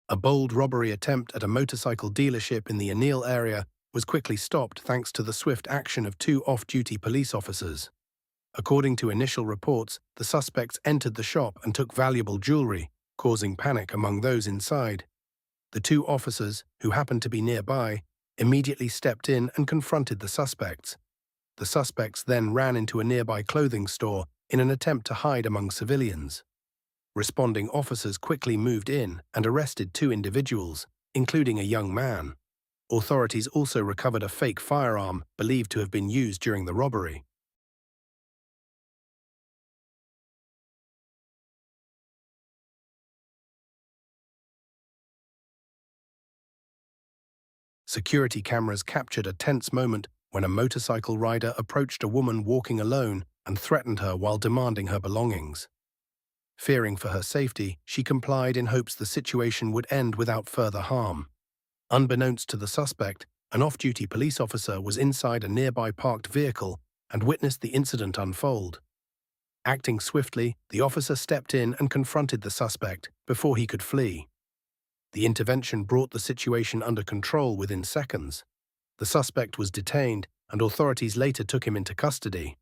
A bold robbery attempt at a motorcycle dealership in the Anil area was quickly stopped thanks to the swift action of two off-duty police officers. According to initial reports, the suspects entered the shop and took valuable jewelry, causing panic among those inside. The two officers, who happened to be nearby, immediately stepped in and confronted the suspects. The suspects then ran into a nearby clothing store in an attempt to hide among civilians. Responding officers quickly moved in and arrested two individuals, including a young man. Authorities also recovered a fake firearm believed to have been used during the robbery. Security cameras captured a tense moment when a motorcycle rider approached a woman walking alone and threatened her while demanding her belongings. Fearing for her safety, she complied in hopes the situation would end without further harm. Unbeknownst to the suspect, an off-duty police officer was inside a nearby parked vehicle and witnessed the incident unfold. Acting swiftly, the officer stepped in and confronted the suspect before he could flee. The intervention brought the situation under control within seconds. The suspect was detained, and authorities later took him into custody.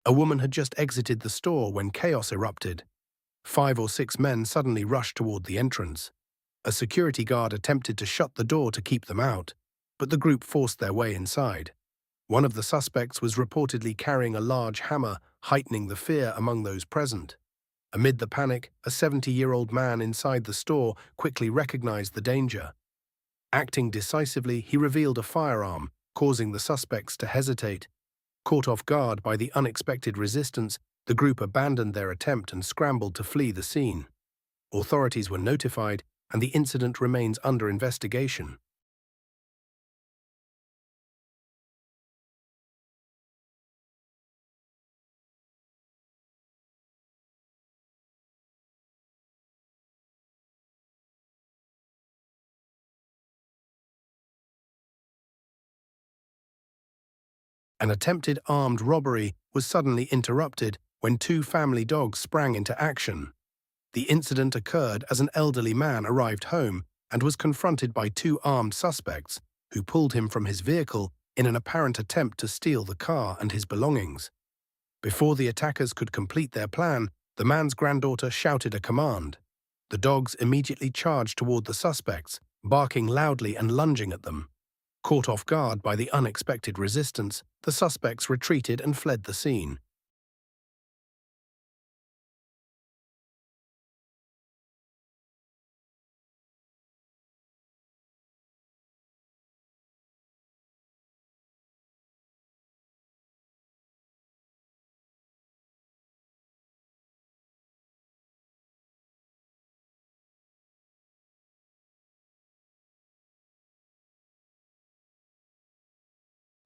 A woman had just exited the store when chaos erupted. 5 or 6 men suddenly rushed toward the entrance. A security guard attempted to shut the door to keep them out, but the group forced their way inside. One of the suspects was reportedly carrying a large hammer, heightening the fear among those present. Amid the panic, a 70-year-old man inside the store quickly recognized the danger. Acting decisively, he revealed a firearm, causing the suspects to hesitate. Caught off guard by the unexpected resistance, the group abandoned their attempt and scrambled to flee the scene. Authorities were notified, and the incident remains under investigation. An attempted armed robbery was suddenly interrupted when two family dogs sprang into action. The incident occurred as an elderly man arrived home and was confronted by two armed suspects who pulled him from his vehicle in an apparent attempt to steal the car and his belongings. Before the attackers could complete their plan, the man's granddaughter shouted a command. The dogs immediately charged toward the suspects, barking loudly and lunging at them. Caught off guard by the unexpected resistance, the suspects retreated and fled the scene.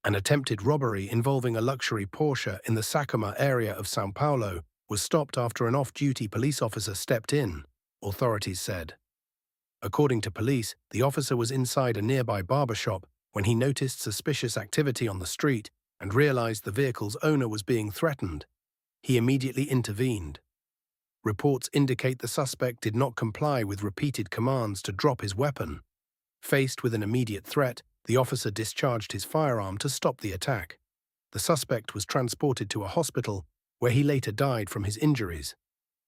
An attempted robbery involving a luxury Porsche in the Sacoma area of São Paulo was stopped after an off-duty police officer stepped in, authorities said. According to police, the officer was inside a nearby barbershop when he noticed suspicious activity on the street and realized the vehicle's owner was being threatened. He immediately intervened. Reports indicate the suspect did not comply with repeated commands to drop his weapon. Faced with an immediate threat, the officer discharged his firearm to stop the attack. The suspect was transported to a hospital, where he later died from his injuries.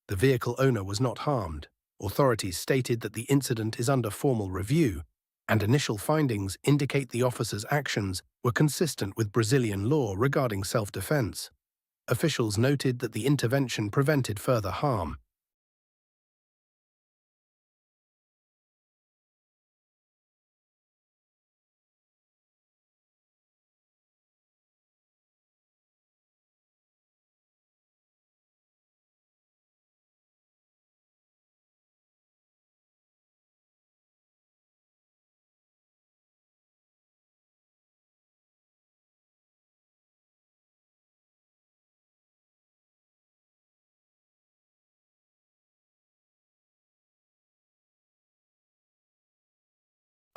The vehicle owner was not harmed. Authorities stated that the incident is under formal review, and initial findings indicate the officer's actions were consistent with Brazilian law regarding self-defense. Officials noted that the intervention prevented further harm.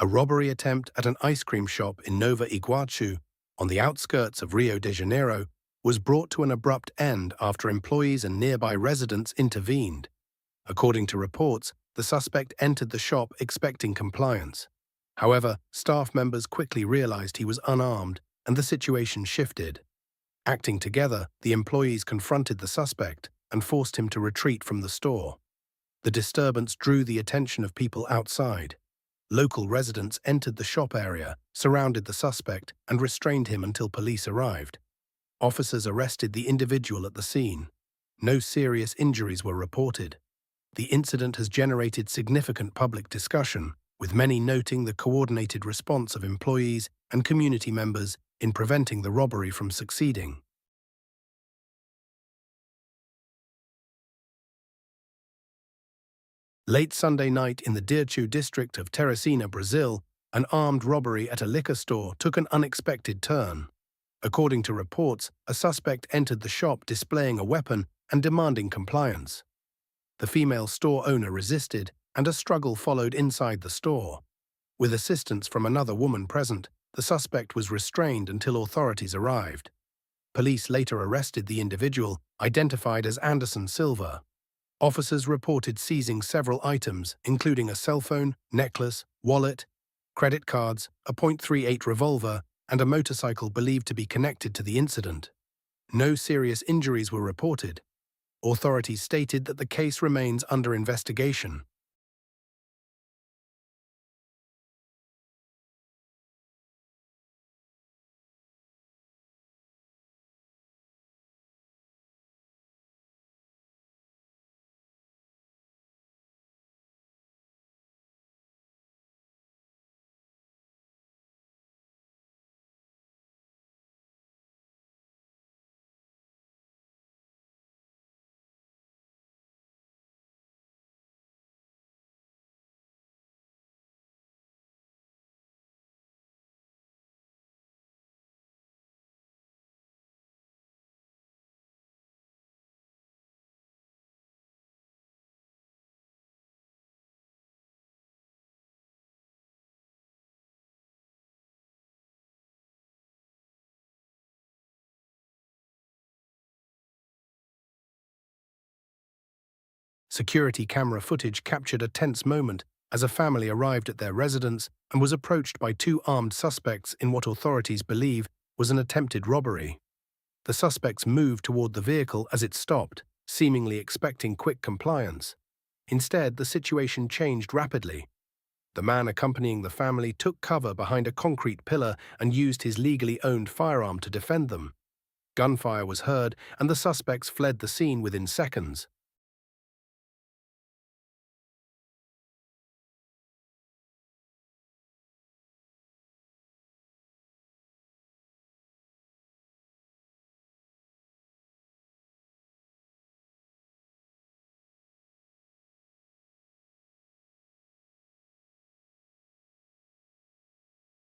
A robbery attempt at an ice cream shop in Nova Iguaçu, on the outskirts of Rio de Janeiro, was brought to an abrupt end after employees and nearby residents intervened. According to reports, the suspect entered the shop expecting compliance. However, staff members quickly realized he was unarmed and the situation shifted. Acting together, the employees confronted the suspect and forced him to retreat from the store. The disturbance drew the attention of people outside. Local residents entered the shop area, surrounded the suspect, and restrained him until police arrived. Officers arrested the individual at the scene. No serious injuries were reported. The incident has generated significant public discussion, with many noting the coordinated response of employees and community members in preventing the robbery from succeeding. Late Sunday night in the Dirchu district of Teresina, Brazil, an armed robbery at a liquor store took an unexpected turn. According to reports, a suspect entered the shop displaying a weapon and demanding compliance. The female store owner resisted, and a struggle followed inside the store. With assistance from another woman present, the suspect was restrained until authorities arrived. Police later arrested the individual, identified as Anderson Silva. Officers reported seizing several items, including a cell phone, necklace, wallet, credit cards, a .38 revolver, and a motorcycle believed to be connected to the incident. No serious injuries were reported. Authorities stated that the case remains under investigation. Security camera footage captured a tense moment as a family arrived at their residence and was approached by two armed suspects in what authorities believe was an attempted robbery. The suspects moved toward the vehicle as it stopped, seemingly expecting quick compliance. Instead, the situation changed rapidly. The man accompanying the family took cover behind a concrete pillar and used his legally owned firearm to defend them. Gunfire was heard, and the suspects fled the scene within seconds.